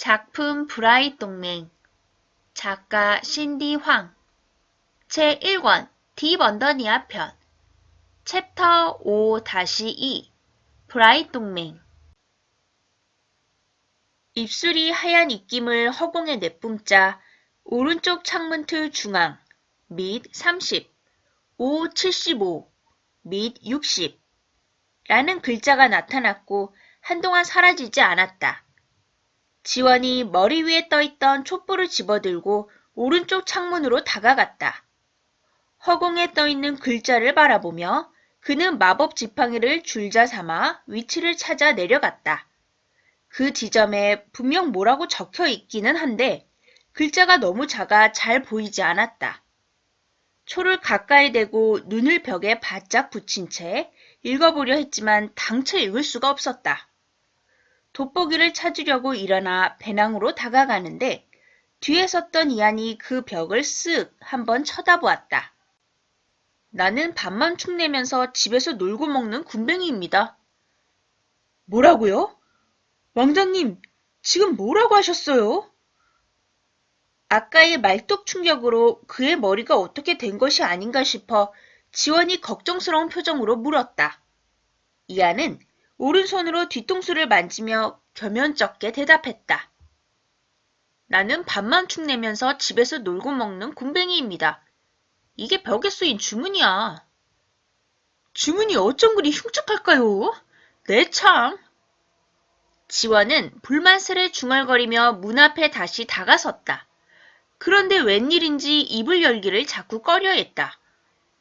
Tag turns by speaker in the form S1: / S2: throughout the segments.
S1: 작품 브라잇 동맹 작가 신디 황 제1권 딥언더니아 편 챕터 5-2 브라잇 동맹 입술이 하얀 입김을 허공에 내뿜자 오른쪽 창문틀 중앙 및 30, 575, 및 60 라는 글자가 나타났고 한동안 사라지지 않았다. 지원이 머리 위에 떠있던 촛불을 집어들고 오른쪽 창문으로 다가갔다. 허공에 떠있는 글자를 바라보며 그는 마법 지팡이를 줄자 삼아 위치를 찾아 내려갔다. 그 지점에 분명 뭐라고 적혀 있기는 한데 글자가 너무 작아 잘 보이지 않았다. 초를 가까이 대고 눈을 벽에 바짝 붙인 채 읽어보려 했지만 당최 읽을 수가 없었다. 돋보기를 찾으려고 일어나 배낭으로 다가가는데 뒤에 섰던 이안이 그 벽을 쓱 한번 쳐다보았다. 나는 밥만 축내면서 집에서 놀고 먹는 군뱅이입니다. 뭐라고요? 왕자님, 지금 뭐라고 하셨어요? 아까의 말뚝 충격으로 그의 머리가 어떻게 된 것이 아닌가 싶어 지원이 걱정스러운 표정으로 물었다. 이안은 오른손으로 뒤통수를 만지며 겸연쩍게 대답했다. 나는 밥만 축내면서 집에서 놀고 먹는 군뱅이입니다. 이게 벽에 쓰인 주문이야. 주문이 어쩜 그리 흉측할까요? 내 참. 지원은 불만스레 중얼거리며 문 앞에 다시 다가섰다. 그런데 웬일인지 입을 열기를 자꾸 꺼려했다.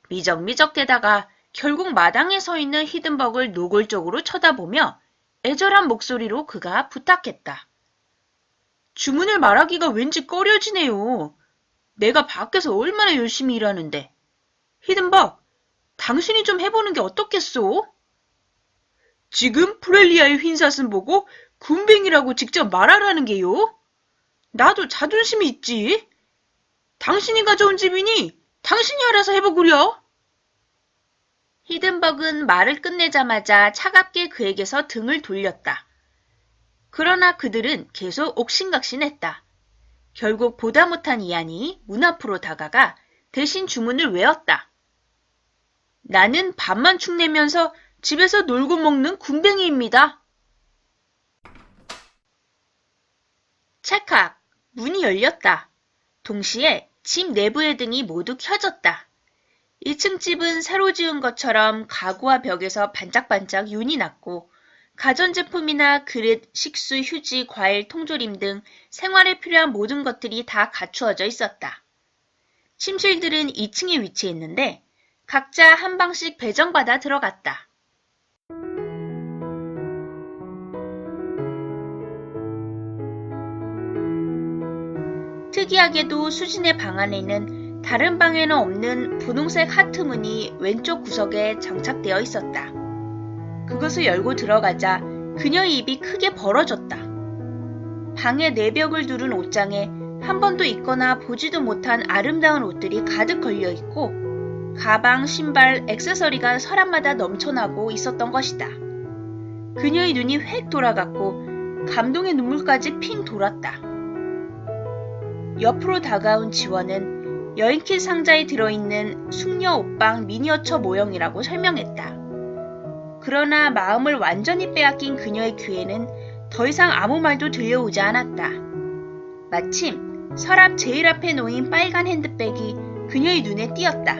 S1: 미적미적대다가 결국 마당에 서 있는 히든벅을 노골적으로 쳐다보며 애절한 목소리로 그가 부탁했다. 주문을 말하기가 왠지 꺼려지네요. 내가 밖에서 얼마나 열심히 일하는데. 히든벅, 당신이 좀 해보는 게 어떻겠소? 지금 프렐리아의 흰사슴 보고 군뱅이라고 직접 말하라는 게요? 나도 자존심이 있지. 당신이 가져온 집이니 당신이 알아서 해보구려. 히든벅은 말을 끝내자마자 차갑게 그에게서 등을 돌렸다. 그러나 그들은 계속 옥신각신했다. 결국 보다 못한 이안이 문 앞으로 다가가 대신 주문을 외웠다. 나는 밥만 축내면서 집에서 놀고 먹는 군뱅이입니다. 찰칵! 문이 열렸다. 동시에 집 내부의 등이 모두 켜졌다. 1층 집은 새로 지은 것처럼 가구와 벽에서 반짝반짝 윤이 났고 가전제품이나 그릇, 식수, 휴지, 과일, 통조림 등 생활에 필요한 모든 것들이 다 갖추어져 있었다. 침실들은 2층에 위치했는데 각자 한 방씩 배정받아 들어갔다. 특이하게도 수진의 방 안에는 다른 방에는 없는 분홍색 하트문이 왼쪽 구석에 장착되어 있었다. 그것을 열고 들어가자 그녀의 입이 크게 벌어졌다. 방의 내벽을 두른 옷장에 한 번도 입거나 보지도 못한 아름다운 옷들이 가득 걸려있고 가방, 신발, 액세서리가 서랍마다 넘쳐나고 있었던 것이다. 그녀의 눈이 획 돌아갔고 감동의 눈물까지 핑 돌았다. 옆으로 다가온 지원은 여인킷 상자에 들어있는 숙녀 옷방 미니어처 모형이라고 설명했다. 그러나 마음을 완전히 빼앗긴 그녀의 귀에는 더 이상 아무 말도 들려오지 않았다. 마침 서랍 제일 앞에 놓인 빨간 핸드백이 그녀의 눈에 띄었다.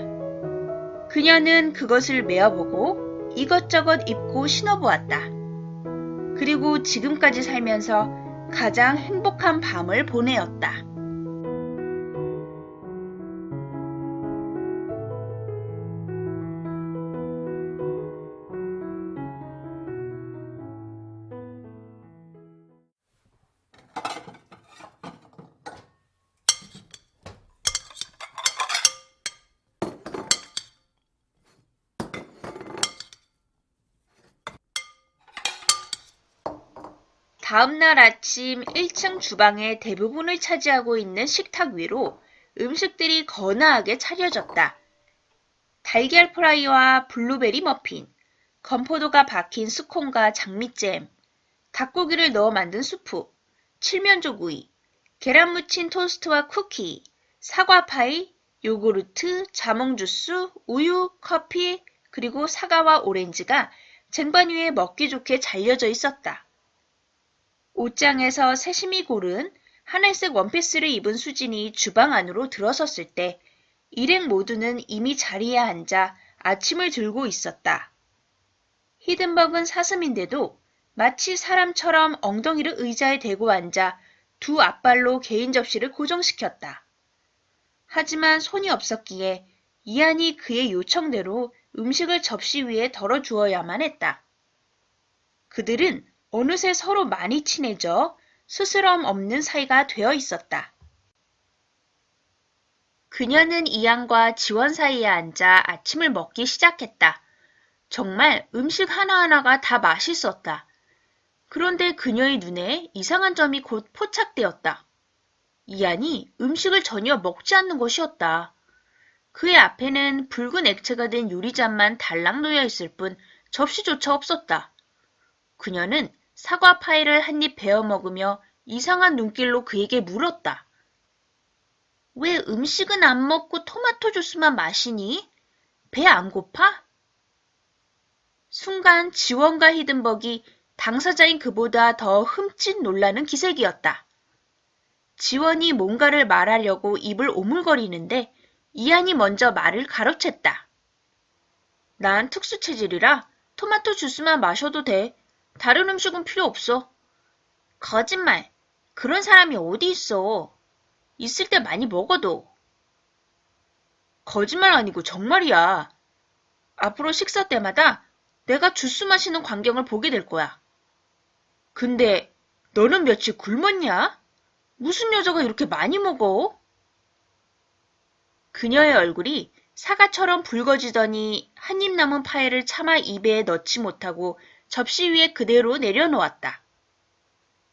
S1: 그녀는 그것을 메어보고 이것저것 입고 신어보았다. 그리고 지금까지 살면서 가장 행복한 밤을 보내었다. 다음날 아침 1층 주방의 대부분을 차지하고 있는 식탁 위로 음식들이 거나하게 차려졌다. 달걀 프라이와 블루베리 머핀, 건포도가 박힌 스콘과 장미잼, 닭고기를 넣어 만든 수프, 칠면조구이, 계란 무친 토스트와 쿠키, 사과파이, 요구르트, 자몽주스, 우유, 커피, 그리고 사과와 오렌지가 쟁반 위에 먹기 좋게 잘려져 있었다. 옷장에서 세심히 고른 하늘색 원피스를 입은 수진이 주방 안으로 들어섰을 때 일행 모두는 이미 자리에 앉아 아침을 들고 있었다. 히든벅은 사슴인데도 마치 사람처럼 엉덩이를 의자에 대고 앉아 두 앞발로 개인 접시를 고정시켰다. 하지만 손이 없었기에 이안이 그의 요청대로 음식을 접시 위에 덜어주어야만 했다. 그들은 어느새 서로 많이 친해져 스스럼 없는 사이가 되어 있었다. 그녀는 이안과 지원 사이에 앉아 아침을 먹기 시작했다. 정말 음식 하나하나가 다 맛있었다. 그런데 그녀의 눈에 이상한 점이 곧 포착되었다. 이안이 음식을 전혀 먹지 않는 것이었다. 그의 앞에는 붉은 액체가 된 유리잔만 달랑 놓여 있을 뿐 접시조차 없었다. 그녀는 사과 파이를 한 입 베어 먹으며 이상한 눈길로 그에게 물었다. 왜 음식은 안 먹고 토마토 주스만 마시니? 배 안 고파? 순간 지원과 히든벅이 당사자인 그보다 더 흠칫 놀라는 기색이었다. 지원이 뭔가를 말하려고 입을 오물거리는데 이안이 먼저 말을 가로챘다. 난 특수 체질이라 토마토 주스만 마셔도 돼. 다른 음식은 필요 없어. 거짓말. 그런 사람이 어디 있어. 있을 때 많이 먹어도. 거짓말 아니고 정말이야. 앞으로 식사 때마다 내가 주스 마시는 광경을 보게 될 거야. 근데 너는 며칠 굶었냐? 무슨 여자가 이렇게 많이 먹어? 그녀의 얼굴이 사과처럼 붉어지더니 한 입 남은 파이를 차마 입에 넣지 못하고 접시 위에 그대로 내려놓았다.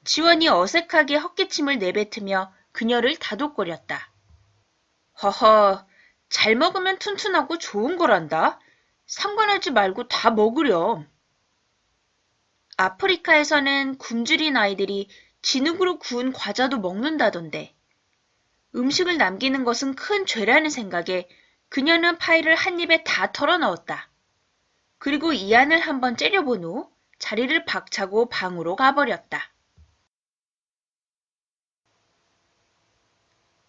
S1: 지원이 어색하게 헛기침을 내뱉으며 그녀를 다독거렸다. 허허, 잘 먹으면 튼튼하고 좋은 거란다. 상관하지 말고 다 먹으렴. 아프리카에서는 굶주린 아이들이 진흙으로 구운 과자도 먹는다던데. 음식을 남기는 것은 큰 죄라는 생각에 그녀는 파이를 한 입에 다 털어넣었다. 그리고 이안을 한번 째려본 후 자리를 박차고 방으로 가버렸다.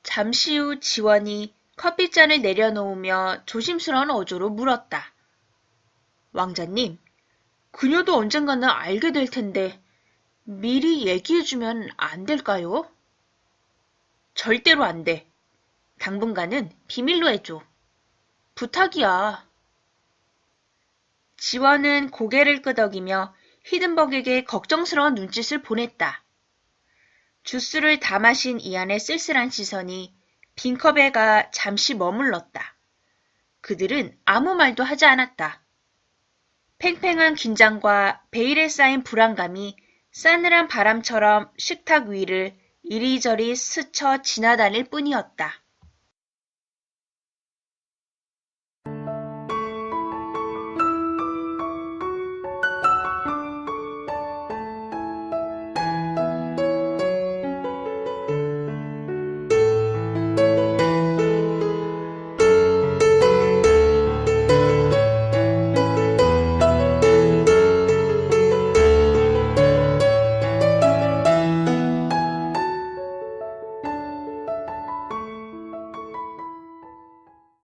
S1: 잠시 후 지원이 커피잔을 내려놓으며 조심스러운 어조로 물었다. 왕자님, 그녀도 언젠가는 알게 될 텐데 미리 얘기해주면 안 될까요? 절대로 안 돼. 당분간은 비밀로 해줘. 부탁이야. 지원은 고개를 끄덕이며 히든벅에게 걱정스러운 눈짓을 보냈다. 주스를 다 마신 이안의 쓸쓸한 시선이 빈컵에 가 잠시 머물렀다. 그들은 아무 말도 하지 않았다. 팽팽한 긴장과 베일에 쌓인 불안감이 싸늘한 바람처럼 식탁 위를 이리저리 스쳐 지나다닐 뿐이었다.